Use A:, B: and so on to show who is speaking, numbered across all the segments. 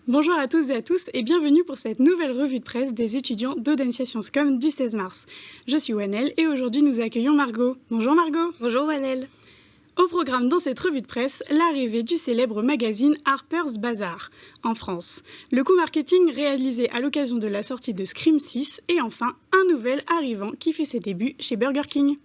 A: Bonjour à tous et à tous et bienvenue pour cette nouvelle revue de presse des étudiants d'Audencia Sciences Com du 16 mars. Je suis Wanel et aujourd'hui nous accueillons Margot. Bonjour Margot.
B: Bonjour Wanel.
A: Au programme dans cette revue de presse, l'arrivée du célèbre magazine Harper's Bazaar en France, le coup marketing réalisé à l'occasion de la sortie de Scream 6 et enfin un nouvel arrivant qui fait ses débuts chez Burger King.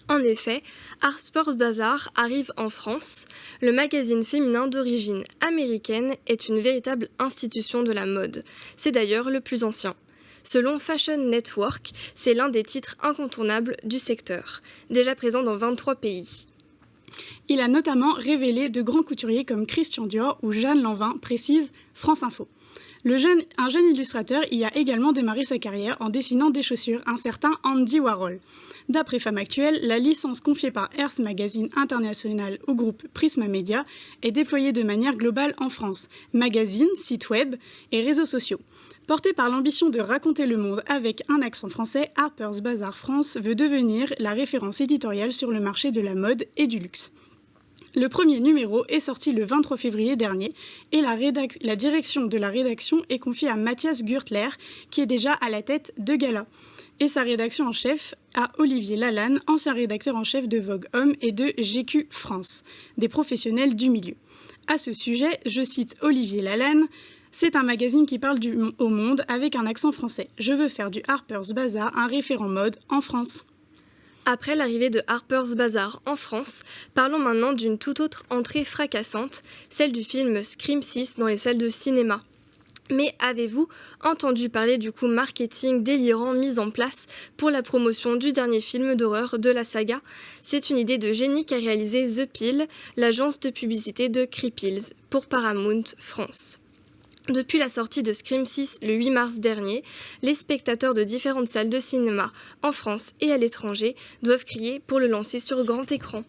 B: En effet, Harper's Bazaar arrive en France. Le magazine féminin d'origine américaine est une véritable institution de la mode. C'est d'ailleurs le plus ancien. Selon Fashion Network, c'est l'un des titres incontournables du secteur, déjà présent dans 23 pays.
A: Il a notamment révélé de grands couturiers comme Christian Dior ou Jeanne Lanvin, précise France Info. Un jeune illustrateur y a également démarré sa carrière en dessinant des chaussures, un certain Andy Warhol. D'après Femme Actuelle, la licence confiée par Hearst Magazine International au groupe Prisma Media est déployée de manière globale en France, magazine, site web et réseaux sociaux. Porté par l'ambition de raconter le monde avec un accent français, Harper's Bazaar France veut devenir la référence éditoriale sur le marché de la mode et du luxe. Le premier numéro est sorti le 23 février dernier et la direction de la rédaction est confiée à Mathias Gürtler, qui est déjà à la tête de Gala, et sa rédaction en chef à Olivier Lalanne, ancien rédacteur en chef de Vogue Homme et de GQ France, des professionnels du milieu. À ce sujet, je cite Olivier Lalanne, « C'est un magazine qui parle au monde avec un accent français. Je veux faire du Harper's Bazaar un référent mode en France. »
B: Après l'arrivée de Harper's Bazaar en France, parlons maintenant d'une toute autre entrée fracassante, celle du film Scream 6 dans les salles de cinéma. Mais avez-vous entendu parler du coup marketing délirant mis en place pour la promotion du dernier film d'horreur de la saga ? C'est une idée de génie qu'a réalisé The Pill, l'agence de publicité de Creepills, pour Paramount France. Depuis la sortie de Scream 6 le 8 mars dernier, les spectateurs de différentes salles de cinéma en France et à l'étranger doivent crier pour le lancer sur grand écran.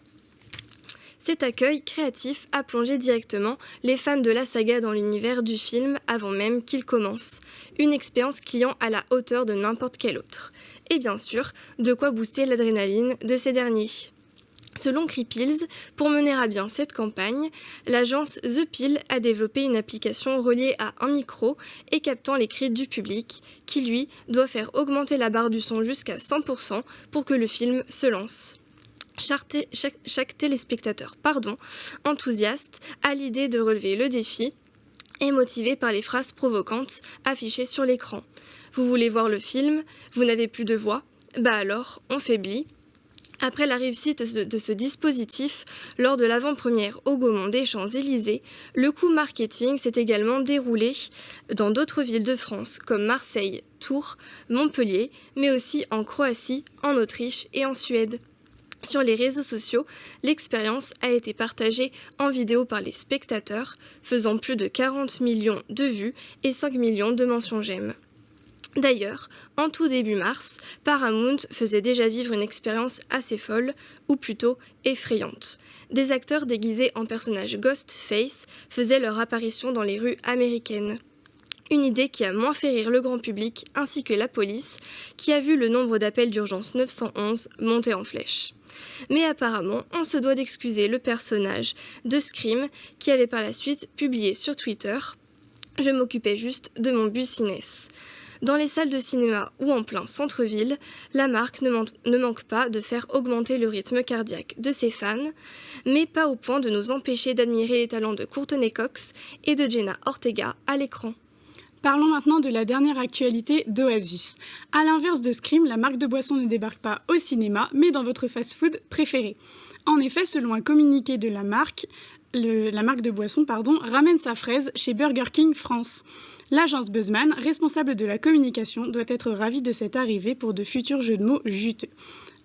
B: Cet accueil créatif a plongé directement les fans de la saga dans l'univers du film avant même qu'il commence. Une expérience client à la hauteur de n'importe quelle autre. Et bien sûr, de quoi booster l'adrénaline de ces derniers. Selon Creepills, pour mener à bien cette campagne, l'agence The Pill a développé une application reliée à un micro et captant les cris du public, qui lui doit faire augmenter la barre du son jusqu'à 100% pour que le film se lance. Chaque téléspectateur enthousiaste à l'idée de relever le défi est motivé par les phrases provocantes affichées sur l'écran. Vous voulez voir le film, vous n'avez plus de voix, bah alors on faiblit. Après la réussite de ce dispositif, lors de l'avant-première au Gaumont des Champs-Élysées, le coup marketing s'est également déroulé dans d'autres villes de France comme Marseille, Tours, Montpellier, mais aussi en Croatie, en Autriche et en Suède. Sur les réseaux sociaux, l'expérience a été partagée en vidéo par les spectateurs, faisant plus de 40 millions de vues et 5 millions de mentions j'aime. D'ailleurs, en tout début mars, Paramount faisait déjà vivre une expérience assez folle, ou plutôt effrayante. Des acteurs déguisés en personnages Ghostface faisaient leur apparition dans les rues américaines. Une idée qui a moins fait rire le grand public ainsi que la police, qui a vu le nombre d'appels d'urgence 911 monter en flèche. Mais apparemment, on se doit d'excuser le personnage de Scream qui avait par la suite publié sur Twitter « Je m'occupais juste de mon business ». Dans les salles de cinéma ou en plein centre-ville, la marque ne manque pas de faire augmenter le rythme cardiaque de ses fans, mais pas au point de nous empêcher d'admirer les talents de Courtney Cox et de Jenna Ortega à l'écran.
A: Parlons maintenant de la dernière actualité d'Oasis. À l'inverse de Scream, la marque de boisson ne débarque pas au cinéma, mais dans votre fast-food préféré. En effet, selon un communiqué de la marque de boisson ramène sa fraise chez Burger King France. L'agence Buzzman, responsable de la communication, doit être ravie de cette arrivée pour de futurs jeux de mots juteux.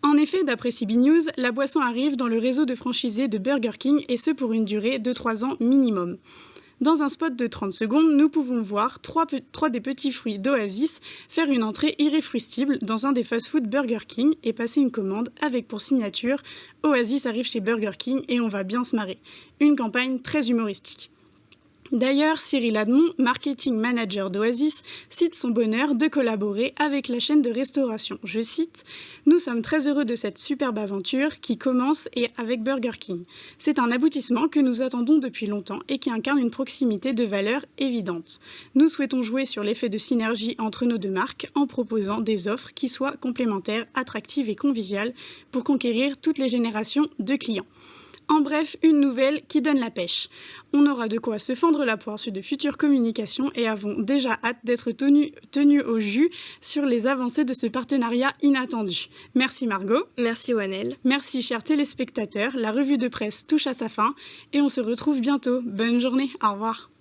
A: En effet, d'après CB News, la boisson arrive dans le réseau de franchisés de Burger King et ce pour une durée de 3 ans minimum. Dans un spot de 30 secondes, nous pouvons voir trois des petits fruits d'Oasis faire une entrée irréfrustible dans un des fast-food Burger King et passer une commande avec pour signature « Oasis arrive chez Burger King et on va bien se marrer ». Une campagne très humoristique. D'ailleurs, Cyril Admon, marketing manager d'Oasis, cite son bonheur de collaborer avec la chaîne de restauration. Je cite : « Nous sommes très heureux de cette superbe aventure qui commence et avec Burger King. C'est un aboutissement que nous attendons depuis longtemps et qui incarne une proximité de valeur évidente. Nous souhaitons jouer sur l'effet de synergie entre nos deux marques en proposant des offres qui soient complémentaires, attractives et conviviales pour conquérir toutes les générations de clients. » En bref, une nouvelle qui donne la pêche. On aura de quoi se fendre la poire sur de futures communications et avons déjà hâte d'être tenus au jus sur les avancées de ce partenariat inattendu. Merci Margot.
B: Merci Wanel.
A: Merci chers téléspectateurs. La revue de presse touche à sa fin et on se retrouve bientôt. Bonne journée, au revoir.